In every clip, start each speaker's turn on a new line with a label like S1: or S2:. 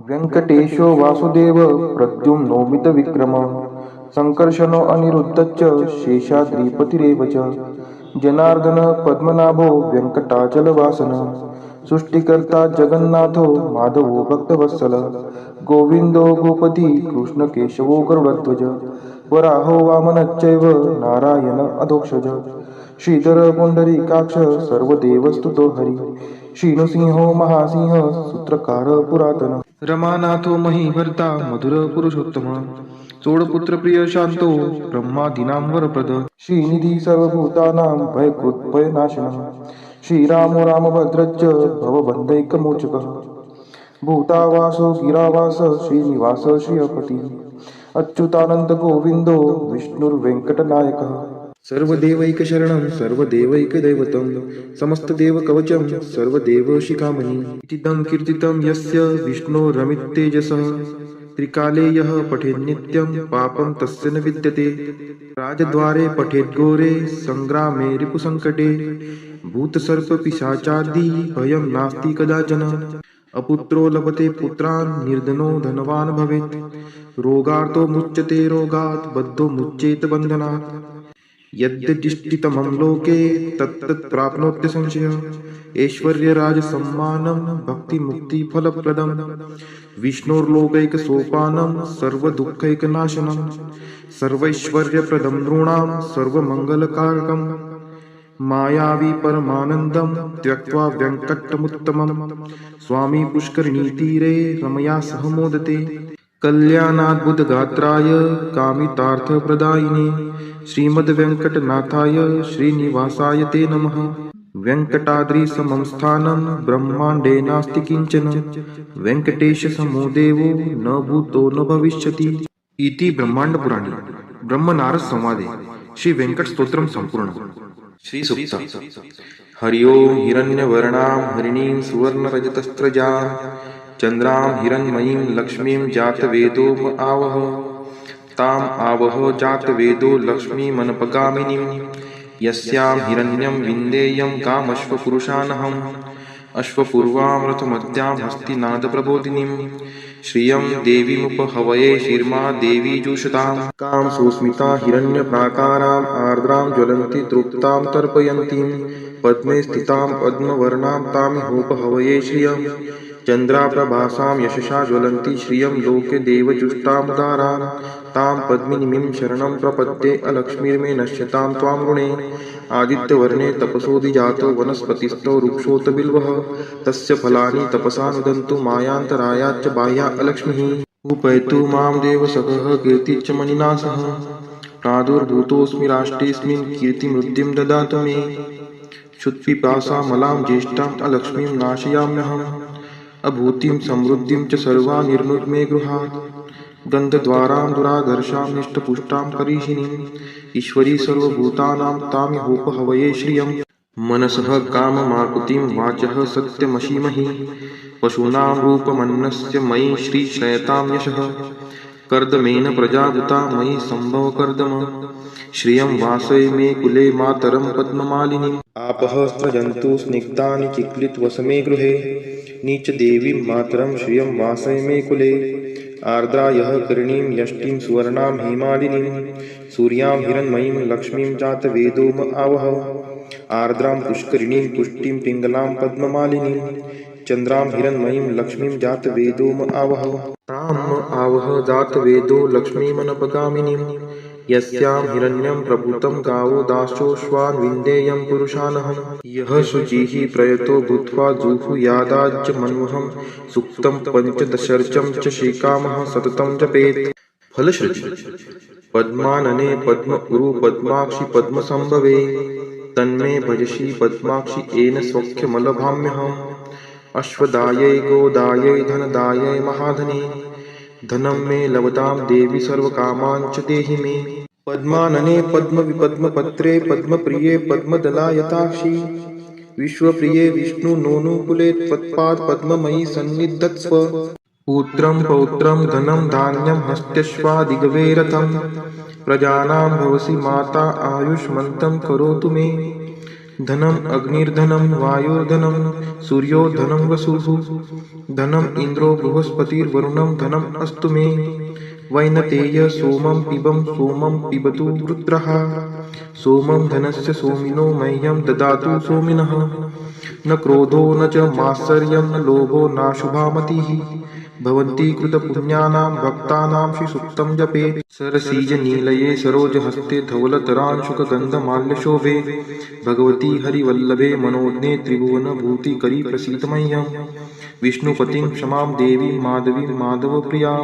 S1: व्यङ्कटेशो वासुदेव प्रद्युम्नोमितविक्रमः सङ्कर्षणो अनिरुद्धश्च शेषाद्रिपतिरेव च जनार्दनः पद्मनाभो व्यङ्कटाचलवासनः सृष्टिकर्ता जगन्नाथो माधवो भक्तवत्सलः गोविन्दो गोपति कृष्णकेशवो गरुडध्वज वराहो वामनश्चैव नारायण अधोक्षज श्रीधर पुण्डरीकाक्ष सर्वदेवस्तुतो हरि श्रीनृसिंहो महासिंह सूत्रकार पुरातन रमानाथो महीभर्ता मधुर पुरुषोत्तम चोडपुत्र प्रिय शांतो ब्रह्मादीनां वरप्रद श्रीनिधी सर्वभूतानां भयकृत्भयनाशनः श्रीरामो रामभद्रश्च भवबन्धैकमोचकः भूतावासो गिरावास श्रीनिवास श्रियपति अच्युतानंद गोविंदो विष्णुर्वेंकटनायकः सर्वदेवैकशरणं सर्वदेवैकदैवतं समस्तदेवकवचं सर्वदेवशिखामणि इतीदं कीर्तितं यस्य विष्णोरमिततेजसः त्रिकाले यः पठेन्नित्यं पापं तस्य न विद्यते राजद्वारे पठेद्घोरे सङ्ग्रामे रिपुसङ्कटे भूतसर्पपिशाचादि भयं नास्ति कदाचन अपुत्रो लभते पुत्रान् निर्धनो धनवान् भवेत् रोगार्तो मुच्यते रोगात् बद्धो मुच्येत बन्धनात् यद्यदिष्टितमं लोके तत्तत् प्राप्नोत्य संशयः ऐश्वर्यराजसम्मानं भक्तिमुक्तिफलप्रदं विष्णोर्लोकैकसोपानं सर्वदुःखैकनाशनं सर्वैश्वर्यप्रदं नृणां सर्वमङ्गलकारकं मायावी परमानन्दं त्यक्त्वा व्यङ्कटमुत्तमं स्वामी पुष्करिणीतीरे रमया सह मोदते कल्याणाद्भुतगात्राय कामितार्थप्रदायिने श्रीमद्वेङ्कटनाथाय श्रीनिवासाय ते नमः वेङ्कटाद्रिसमं स्थानं ब्रह्माण्डे नास्ति किञ्चन वेङ्कटेशसमो देवो न भूतो न भविष्यति इति ब्रह्माण्डपुराणे ब्रह्मनारद संवादे श्री वेंकट स्तोत्रम संपूर्ण श्री सुक्त हरि ओम हिरण्यवर्णां हरिणीं सुवर्णरजतस्त्रजां चन्द्रां हिरण्मयीं लक्ष्मीं जातवेदो आवह ताम आवह जातवेदो लक्ष्मीमनपगामिनीं यस्यां हिरण्यं विन्देयं कामश्वपुरुषानहम् अश्वपूर्वां रथमद्यां हस्तिनादप्रबोधिनीं श्रियं देवीमुपहवये शिर्मा देवी जुषतां कां सुस्मिता हिरण्यप्राकाराम् आर्द्रां ज्वलन्ति तृप्तां तर्पयन्तीं पद्मे स्थितां पद्मवर्णां तामिहोपहवये श्रियं चन्द्राप्रभासां यशसा ज्वलन्ति श्रियं लोके देवजुष्टामुदारां तां पद्मिनीं शरणं प्रपद्ये अलक्ष्मीर्मे नश्यतां त्वां ऋणे आदित्यवर्णे तपसोऽधिजातो वनस्पतिस्थो वृक्षोत बिल्वः तस्य फलानि तपसा नुदन्तु मायान्तरायाच्च बाह्या अलक्ष्मीः उपैतु मां देवसखः कीर्तिश्च मणिना सह प्रादुर्भूतोऽस्मि राष्ट्रेऽस्मिन् कीर्तिमृद्धिं ददातु मे क्षुत्पिपासामलां ज्येष्ठाम् अलक्ष्मीं नाशयाम्यहम् अभूतिं समृद्धिं च सर्वा निर्नुद्मे गृहात् गन्धद्वारां दुराधर्षां निष्टपुष्टां करीषिणीम् ईश्वरी सर्वभूतानां तामिहोपहवये श्रियं मनसः काममाकुतिं वाचः सत्यमशीमहि पशूनां रूपमन्नस्य मयि श्रीश्रयतां यशः कर्दमेन प्रजाभूता मयि सम्भवकर्दम श्रियं वासय मे कुले मातरं पद्ममालिनीम् आपः स्रजन्तु स्निग्धानि चिक्लितवसमे गृहे नीचदेवीं मातरं श्रियं वासय मे कुले आर्द्रा यः करीणीं यष्टिं सुवर्णां हेमालिनीं सूर्यां हिरण्मयीं लक्ष्मीं जातवेदोम आवह आर्द्रां पुष्करिणीं पुष्टिं पिङ्गलां पद्ममालिनीं चन्द्रां हिरण्मयीं लक्ष्मीं जातवेदोम आवह ताम् आवह जातवेदो लक्ष्मीमनपगामिनीं यस्यां हिरण्यं प्रभूतं गावो दाशोऽश्वान् विन्देयं पुरुषानहं यः शुचिः प्रयतो भूत्वा जुहुयादाज्य मन्वहं सुक्तं पञ्चदशर्चं च श्रीकामः सततं जपेत् फलश्रुति पद्मानने पद्म उरु पद्माक्षि पद्मसंभवे तन्मे भजसि पद्माक्षि येन सौख्यमलभाम्यहम् अश्वदायै गोदायै धनदायै महाधने धनं मे लभतां देवी सर्वकामान् च देहि मे पद्मानने पद्मविपद्मपत्रे पद्मप्रिये पद्मदलायताक्षि विश्वप्रिये विष्णुनोनुकुले त्वत्पाद पद्ममयि सन्निधत्स्व पुत्रं पौत्रं धनं धान्यं हस्त्यश्वादिगवे रथं प्रजानां भवसि माता आयुष्मन्तं करोतु मे धनम अग्निर्धनम वायुर्धनम सूर्यो धनम वसुः धनम इंद्रो बृहस्पतिर्वरुणम धनम अस्तु मे वैनतेय सोमं पिबतु रुद्रः सोमं धनस्य सोमिनो मह्यं ददातु सोमिनः न क्रोधो न च मात्सर्यं न लोभो नाशुभा मतिः भवन्ति कृतपुण्यानां भक्तानां श्रीसूक्तं जपेत् सरसीजनीलये सरोजहस्ते धवलतरांशुकगन्धमाल्यशोभे भगवती हरिवल्लभे मनोज्ञे त्रिभुवनभूतिकरी प्रसीद मह्यं विष्णुपतिं क्षमां देवीं माधवीं माधवप्रियां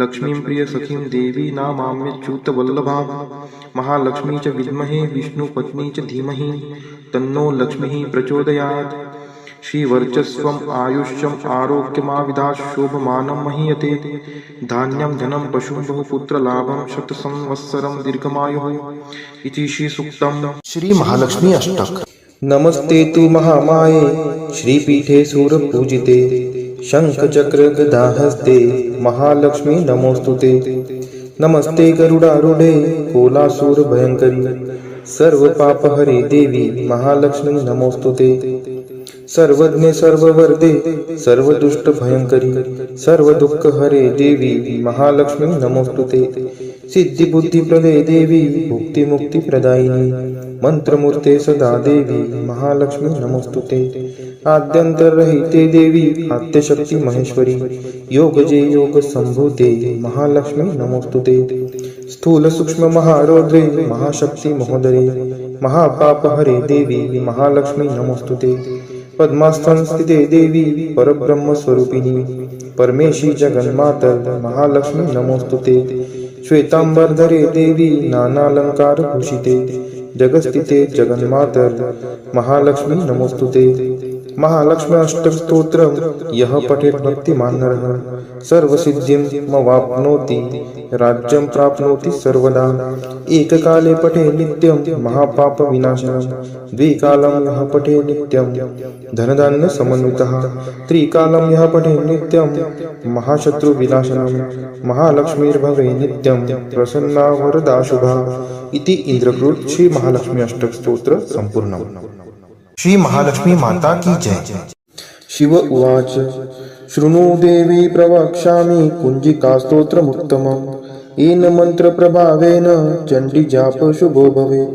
S1: लक्ष्मीं प्रियसखीं देवी नामाम्यच्युतवल्लभां महालक्ष्मी च विद्महे विष्णुपत्नी च धीमहि तन्नो लक्ष्मीः प्रचोदयात् श्रीवर्चस्वम् आयुष्यम् आरोग्यमाविधात् शोभमानं महीयते धान्यं धनं पशुं बहुपुत्रलाभं शतसंवत्सरं दीर्घमायुः इति श्रीसूक्तम्।
S2: श्री महालक्ष्मी अष्टक।
S1: नमस्ते तु महामाये श्रीपीठे सूरपूजिते शंखचक्र गदाहस्ते महालक्ष्मी नमोस्तुते नमस्ते गरुडारूढे कोलासुर भयंकरी सर्वपापहरे देवी महालक्ष्मी नमोस्तुते सर्वज्ञे सर्ववर्धे सर्वदुष्ट भयंकरी सर्वदुःखहरे देवी महालक्ष्मी नमोस्तुते सिद्धिबुद्धिप्रदे देवी भुक्तिमुक्तिप्रदायिनी मंत्रमूर्ते सदा देवी महालक्ष्मी नमोस्तुते आद्यंतरहिते देवी आद्यशक्ति महेश्वरी योगजे योग संभूते महालक्ष्मी नमोस्तुते स्थूल सूक्ष्म महारौद्रे महाशक्ति महोदरे महापापहरे देवी महालक्ष्मी नमोस्तुते पद्मास्थन स्थिते देवी परब्रह्म स्वरूपिणी परमेशी जगन्मातर महालक्ष्मी नमोस्तुते श्वेतांबरधरे देवी नानालंकार भूषिते जगस्थिते जगन्मातर महालक्ष्मी नमोस्तुते महालक्ष्मी अष्टक स्तोत्रम यह पठेत भक्तिमान नरः सर्वसिद्धिमवाप्नोति राज्यं प्राप्नोति सर्वदा एककाले पठे नित्यं महापाप विनाशनम द्विकालं यः पठे नित्यं धनधान्य समन्वितः त्रिकालं यः पठे नित्यं महाशत्रु विनाशनम महालक्ष्मीर्भवे नित्यं प्रसन्ना वरदा शुभा इति इंद्रकृत श्री महालक्ष्मी अष्टक स्तोत्र संपूर्णम्।
S2: श्री महालक्ष्मी माता की जय।
S1: शिव उवाच शृणु देवी प्रवक्ष्यामि कुञ्जिकास्तोत्रमुत्तमम् येन मन्त्रप्रभावेन चण्डीजाप शुभो भवेत्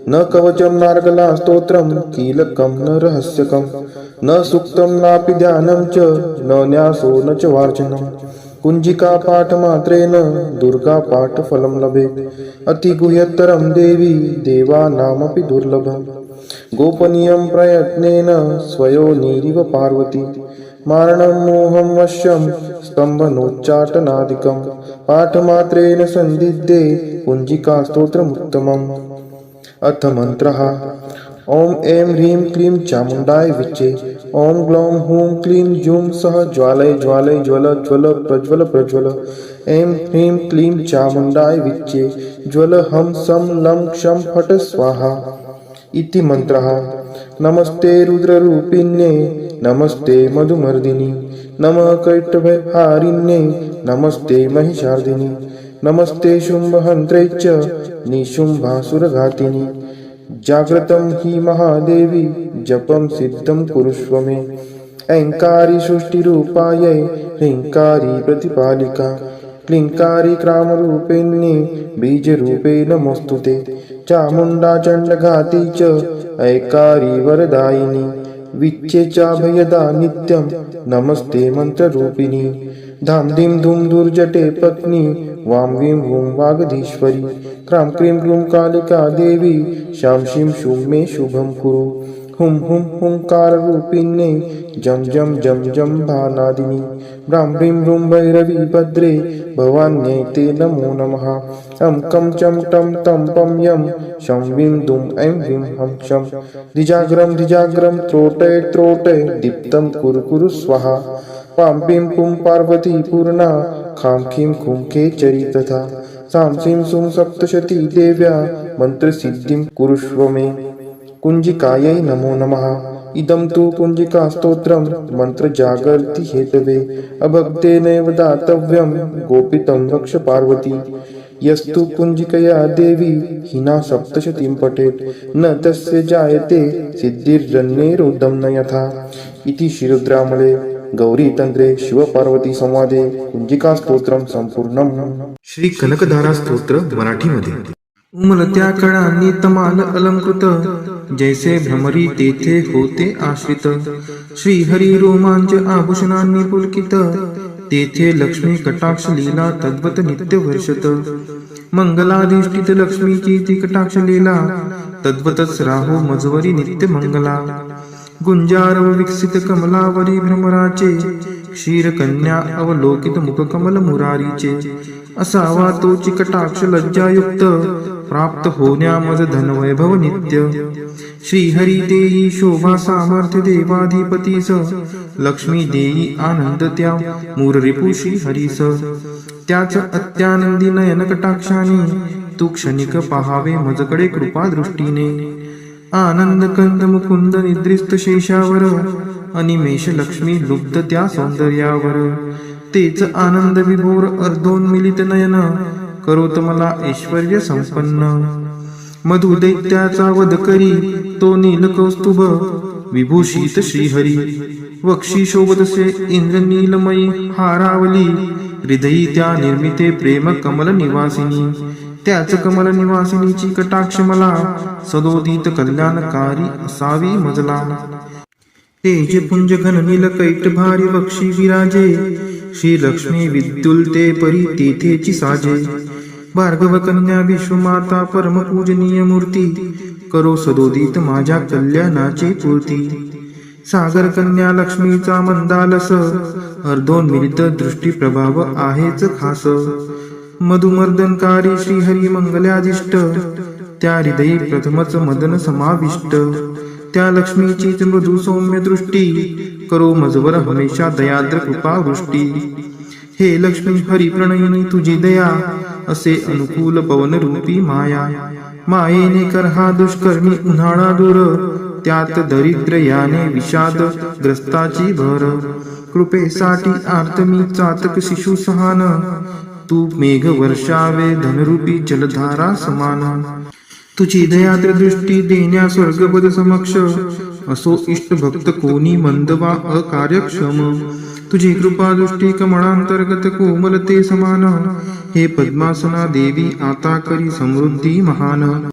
S1: न कवचं नार्गला स्तोत्रं कीलकं न रहस्यकं न सूक्तं नापि ध्यानं च न न्यासो न च वार्चनं कुञ्जिका पाठमात्रेण दुर्गा पाठफलं लभेत् अतिगुह्यतरं देवी देवानामपि दुर्लभम् गोपनीयं प्रयत्नेन स्वयोनिरिव पार्वती मारणं मोहं वश्यं स्तम्भनोच्चाटनादिकं पाठमात्रेण संदिग्धे कुञ्जिका स्तोत्रमुत्तमम्। अथ मंत्रः ओम ऐं ह्रीं क्लीं चामुण्डाय विच्चे ओम ग्लौं हूं क्लीं जूं सः ज्वालय ज्वालय ज्वल ज्वल प्रज्वल प्रज्वल ऐं ह्रीं क्लीं चामुण्डाय विच्चे ज्वल हं सं लं क्षं फट स्वाहा इति मंत्रः। नमस्ते रुद्ररूपिण्ये नमस्ते मधुमर्दिनी नमः कैटभहारिण्ये नमस्ते महिषार्दिनी नमस्ते शुम्भहन्त्रे च निशुम्भासुरघातिनी जाग्रतं हि महादेवी जपं सिद्धं कुरुष्व मे ऐङ्कारी सृष्टिरूपायै ह्रीङ्कारी प्रतिपालिका क्लीङ्कारी क्रामरूपिण्ये बीजरूपे नमोस्तुते चामुण्डा चण्डघाती च ऐकारी वरदायिनी विच्चे चाभयदा नित्यं नमस्ते मंत्ररूपिणी धाम धीम धूम दुर्जटे पत्नी वां वीं वूं वागधीश्वरी क्रां क्रीं क्रूं कालिका देवी शां शीं शूं मे शुभं कुरु हुं हुं हुंकाररूपिण्ये जं जं जं जं भानादिनी ब्रां ब्रीं ब्रूं भैरवी भद्रे भवान्यै ते नमो नमः अं कं चं टं तं पं यं शं वीं दुं ऐं ह्रीं हं शं द्विजाग्रं त्रोटय त्रोटय दीप्तं कुरु कुरु स्वाहा पां पीं पुं पार्वती पूर्णा खां खीं खुं खेचरी तथा सां सीं सुं सप्तशती देव्या मन्त्रसिद्धिं कुरुष्व मे कुञ्जिकायै नमो नमः इदं तु कुञ्जिका स्तोत्रं मन्त्रजागर्ति हेतवे अभक्तेनैव दातव्यं गोपितं रक्ष पार्वती यस्तु कुंजिकया देवी हिना सप्तशतीं पठेत् न तस्य जायते सिद्धिर्जन्यैरुदं न यथा इति श्रीरुद्रामले गौरीतंत्रे शिवपार्वती संवादे कुंजिका स्तोत्रम संपूर्णम.
S2: श्री कनकधारा स्तोत्र मराठीमध्ये.
S3: उमलत्या कळांनी तमाल अलंकृत, जैसे भ्रमरी तेथे होते आश्रित. श्रीहरी रोमांच आभूषणांनी पुलकित, तेथे लक्ष्मी कटाक्ष लीला तद्वत नित्य वर्षत. मंगलाधिष्ठित लक्ष्मीची ती कटाक्ष लीला, तद्वतच राहो मजवरी नित्य मंगला. गुंजार व विकसित कमलावरी भ्रमराचे, क्षीरकन्या अवलोकित मुख कमल मुरारीचे. असावा तोची कटाक्ष लज्जायुक्त, प्राप्त होण्या मज धनवैभव नित्य. श्रीहरी देई शोभा सामर्थ्य देवाधिपतीस, लक्ष्मी देई आनंद त्या मूररिपू श्रीहरीस. त्याच अत्यानंदी नयन कटाक्षाने, तू क्षणिक पहावे मजकडे कृपा दृष्टीने. आनंद कंद मुकुंद निद्रिस्त शेषावर, अनिमेष लक्ष्मी लुब्ध त्या सौंदर्यावर. तेच आनंद विभोर अर्धोन्मिलित नयन, करोत मला ऐश्वर्य संपन्न. मधु दैत्याचा वध करी तो नील कौस्तुभ, विभूषित श्रीहरी. वक्षी शोभतसे इंद्र नीलमयी हारावली, हृदयी त्या निर्मिते प्रेम कमल निवासिनी. त्याच कमल निवासिनीची कटाक्ष मला, सदोदित कल्याणकारी असावी मजला. तेज पुंज घन नील कैट भारी वक्षी विराजे, श्री लक्ष्मी विद्युलते परी तेथेची साजे. भार्गव कन्या विश्वमाता परम पूजनीय मूर्ती, करो सदोदित माझ्या कल्याणाची पूर्ती. सागर कन्या लक्ष्मीचा मंदालस, अर्धोन्मिलित दृष्टी प्रभाव आहेच खास. मधुमर्दनकारी श्रीहरी मंगल्यादिष्ट, त्या हृदयी प्रथमच मदन समाविष्ट. त्या लक्ष्मीचीच मृदू सौम्य दृष्टी, करो मजवर हमेशा दयाद्र कृपा वृष्टी. हे लक्ष्मी हरी प्रणयिनी तुझी दया, असे अनुकूल पवन रूपी माया. मायेने कर हा दुष्कर्मी उन्हाळा दूर, त्यात दरिद्र याने विषाद ग्रस्ताची भर. कृपेसाठी आर्त मी चातक शिशु सहान, तू मेघ वर्षावे धनरूपी जलधारा समान. तुझी दयाद्र दृष्टी देण्या स्वर्गपद समक्ष, असो इष्ट भक्त कोणी मंद वा अकार्यक्षम. तुझी कृपा दृष्टी कमळांतर्गत कोमलते समान, हे पद्मासना देवी आता करी समृद्धी महान.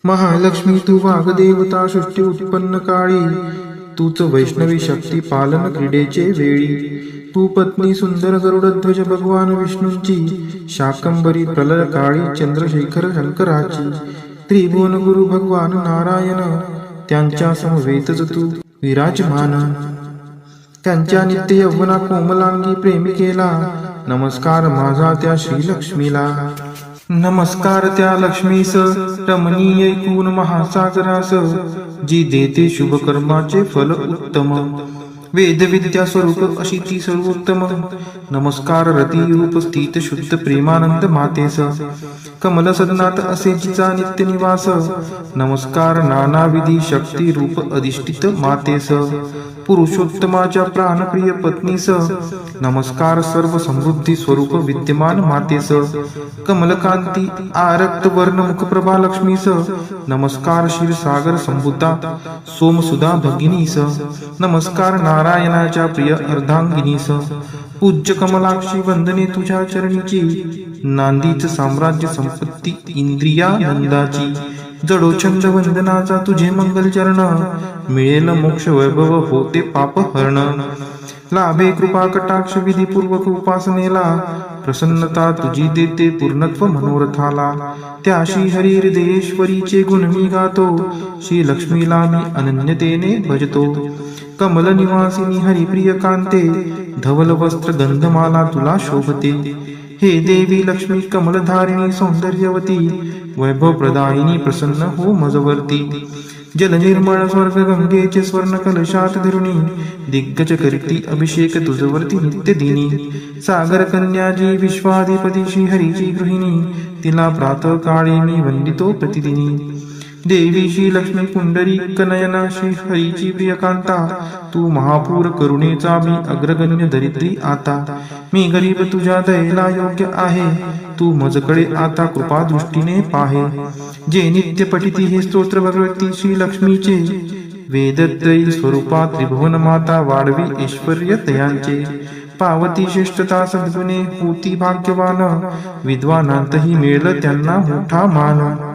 S3: महालक्ष्मी तू वाग्देवता सृष्टी उत्पन्न काळी, तूच वैष्णवी शक्ती पालन क्रीडेचे वेळी. तू पत्नी सुंदर गरुडध्वज भगवान विष्णूंची, शाकंबरी प्रलय काळी चंद्रशेखर शंकराची. त्रिभुवन गुरु भगवान नारायण, त्यांच्या समवेतच तू विराजमान. त्यांच्या नित्य यौवना कोमलांगी प्रेमिकेला, नमस्कार माझा त्या श्रीलक्ष्मीला. नमस्कार त्या लक्ष्मीस रमणीय ऐकून महासागरास, जी देते शुभ कर्माचे फल उत्तम. वेद विद्या स्वरूप अशी ती सर्वोत्तम. नमस्कार रती रूप स्थित शुद्ध प्रेमानंद मातेस, कमल सदनात असे जिचा नित्य निवास. नमस्कार नानाविधी शक्ती रूप अधिष्ठित मातेस, पुरुषोत्तमाच्या प्राणप्रिय पत्नीस. नमस्कार सर्व समृद्धी स्वरूप विद्यमान मातेस, कमलकांती आरक्त वर्ण मुखप्रभा लक्ष्मीस. नमस्कार क्षीरसागर संभूता सोमसुधा भगिनीस. नमस्कार नारायणाच्या प्रिय अर्धांगिनीस. पूज्य कमलाक्षी वंदने तुझ्या चरणीची, नांदीच साम्राज्य संपत्ती इंद्रियानंदाची. जडो छंद वंदनाचा तुझे मंगल चरण, मिळेल मोक्ष वैभव होते पाप हरण. लाभे कृपा कटाक्ष विधीपूर्वक उपासनेला, प्रसन्नता तुझी देते पूर्णत्व मनोरथाला. त्या श्री हरी हृदयेश्वरीचे गुण मी गातो, श्री लक्ष्मीला मी अनन्यतेने भजतो. कमल निवासिनी हरिप्रिय कांते, धवल वस्त्र गंधमाला तुला शोभते. हे देवी लक्ष्मी कमलधारिणी सौंदर्यवती, वैभव प्रदायिनी प्रसन्न हो मजवर्ती. जल निर्मळ स्वर्ग गंगेचे स्वर्ण कलशात धरुणी, दिग्गज करती अभिषेक तुझवरती नित्य दिनी. सागर कन्याजी विश्वाधिपती श्री हरीची गृहिणी, तिला प्रातः काळी मी वंदितो प्रतिदिनी. देवी श्री लक्ष्मी पुंडरी कनयना श्री हरीची प्रियकांता, तू महापूर करुणेचा मी अग्रगण्य दरिद्री आता. मी गरीब तुझ्या दयेला योग्य आहे, तू मजकडे आता कृपा दृष्टीने पाहे. जे नित्य पठिती हे स्तोत्र भगवती श्री लक्ष्मीचे, वेदत्रयी स्वरूपा त्रिभुवन माता वाढवी ऐश्वर्य तयांचे. पावती श्रेष्ठता सद्गुणे होती भाग्यवान, विद्वानांतही मिळेल त्यांना मोठा मान.